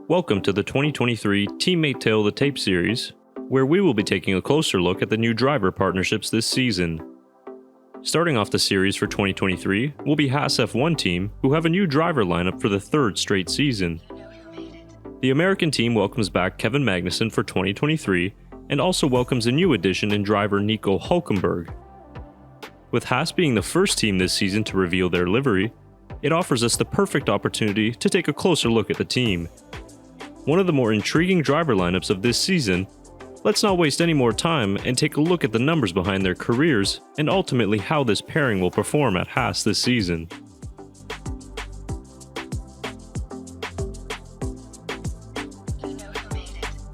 Welcome to the 2023 Teammate Tale of the Tape series, where we will be taking a closer look at the new driver partnerships this season. Starting off the series for 2023 will be Haas F1 team, who have a new driver lineup for the third straight season. The American team welcomes back Kevin Magnussen for 2023 and also welcomes a new addition in driver Nico Hulkenberg. With Haas being the first team this season to reveal their livery, it offers us the perfect opportunity to take a closer look at the team. One of the more intriguing driver lineups of this season, let's not waste any more time and take a look at the numbers behind their careers and ultimately how this pairing will perform at Haas this season.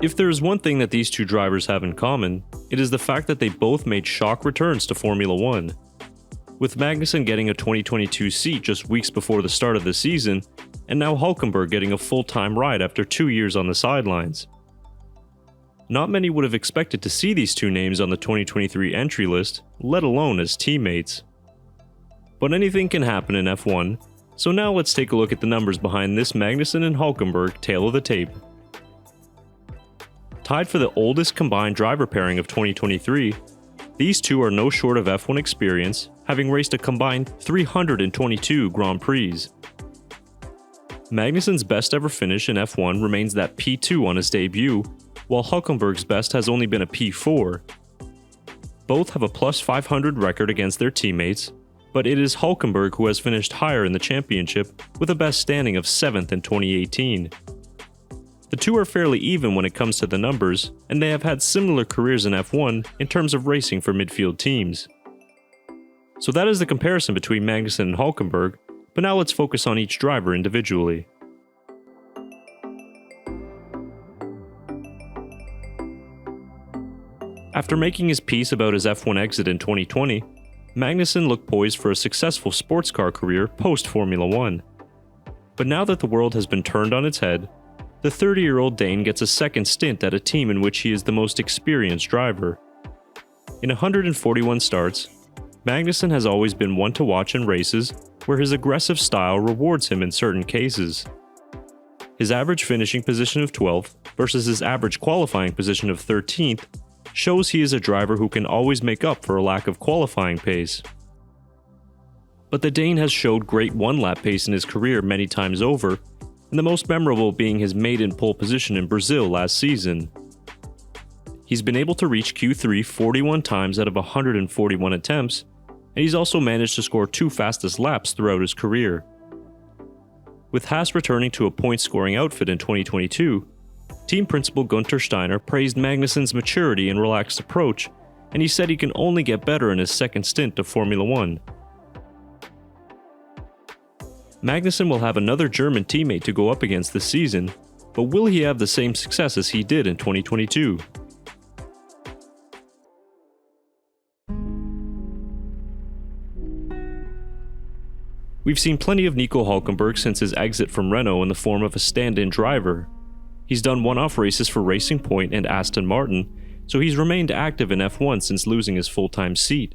If there is one thing that these two drivers have in common, it is the fact that they both made shock returns to Formula 1. With Magnussen getting a 2022 seat just weeks before the start of the season, and now Hulkenberg getting a full-time ride after 2 years on the sidelines. Not many would have expected to see these two names on the 2023 entry list, let alone as teammates. But anything can happen in F1, so now let's take a look at the numbers behind this Magnussen and Hulkenberg tale of the tape. Tied for the oldest combined driver pairing of 2023, these two are no short of F1 experience, having raced a combined 322 Grand Prix. Magnussen's best ever finish in F1 remains that P2 on his debut, while Hulkenberg's best has only been a P4. Both have a plus 500 record against their teammates, but it is Hulkenberg who has finished higher in the championship with a best standing of 7th in 2018. The two are fairly even when it comes to the numbers, and they have had similar careers in F1 in terms of racing for midfield teams. So that is the comparison between Magnussen and Hulkenberg, but now let's focus on each driver individually. After making his peace about his F1 exit in 2020, Magnussen looked poised for a successful sports car career post-Formula 1. But now that the world has been turned on its head, the 30-year-old Dane gets a second stint at a team in which he is the most experienced driver. In 141 starts, Magnussen has always been one to watch in races where his aggressive style rewards him in certain cases. His average finishing position of 12th versus his average qualifying position of 13th shows he is a driver who can always make up for a lack of qualifying pace. But the Dane has showed great one-lap pace in his career many times over, and the most memorable being his maiden pole position in Brazil last season. He's been able to reach Q3 41 times out of 141 attempts, and he's also managed to score 2 fastest laps throughout his career. With Haas returning to a point-scoring outfit in 2022, team principal Gunther Steiner praised Magnussen's maturity and relaxed approach, and he said he can only get better in his second stint of Formula 1. Magnussen will have another German teammate to go up against this season, but will he have the same success as he did in 2022? We've seen plenty of Nico Hulkenberg since his exit from Renault in the form of a stand-in driver. He's done one-off races for Racing Point and Aston Martin, so he's remained active in F1 since losing his full-time seat.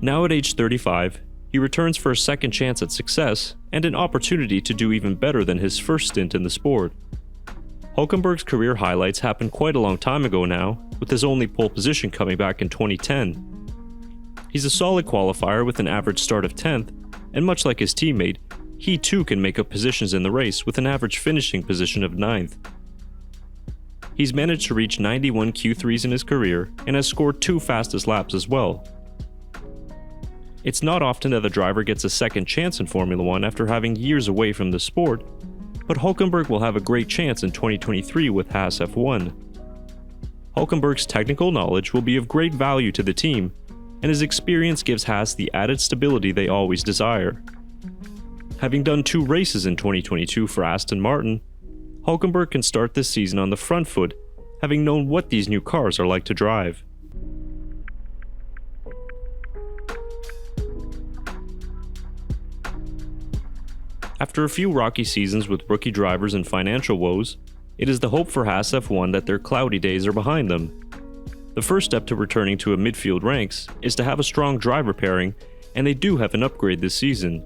Now at age 35, he returns for a second chance at success and an opportunity to do even better than his first stint in the sport. Hulkenberg's career highlights happened quite a long time ago now, with his only pole position coming back in 2010. He's a solid qualifier with an average start of 10th, and much like his teammate, he too can make up positions in the race with an average finishing position of 9th. He's managed to reach 91 Q3s in his career and has scored 2 fastest laps as well. It's not often that a driver gets a second chance in Formula 1 after having years away from the sport, but Hulkenberg will have a great chance in 2023 with Haas F1. Hulkenberg's technical knowledge will be of great value to the team, and his experience gives Haas the added stability they always desire. Having done 2 races in 2022 for Aston Martin, Hulkenberg can start this season on the front foot, having known what these new cars are like to drive. After a few rocky seasons with rookie drivers and financial woes, it is the hope for Haas F1 that their cloudy days are behind them. The first step to returning to a midfield ranks is to have a strong driver pairing, and they do have an upgrade this season.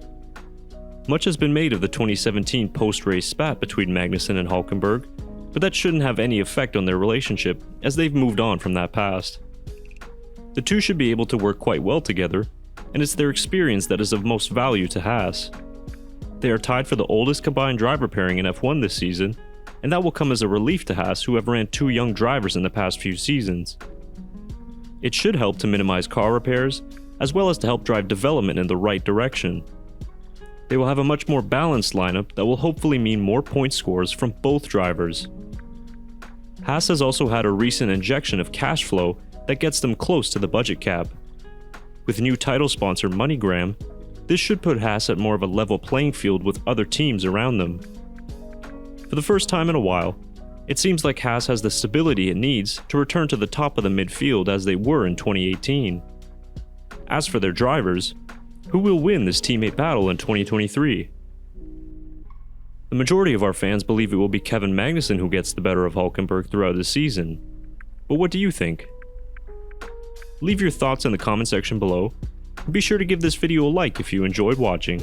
Much has been made of the 2017 post-race spat between Magnussen and Hulkenberg, but that shouldn't have any effect on their relationship, as they've moved on from that past. The two should be able to work quite well together, and it's their experience that is of most value to Haas. They are tied for the oldest combined driver pairing in F1 this season, and that will come as a relief to Haas, who have ran two young drivers in the past few seasons. It should help to minimize car repairs, as well as to help drive development in the right direction. They will have a much more balanced lineup that will hopefully mean more point scores from both drivers. Haas has also had a recent injection of cash flow that gets them close to the budget cap. With new title sponsor MoneyGram, this should put Haas at more of a level playing field with other teams around them. For the first time in a while, it seems like Haas has the stability it needs to return to the top of the midfield as they were in 2018. As for their drivers, who will win this teammate battle in 2023? The majority of our fans believe it will be Kevin Magnussen who gets the better of Hulkenberg throughout the season. But what do you think? Leave your thoughts in the comment section below, and be sure to give this video a like if you enjoyed watching.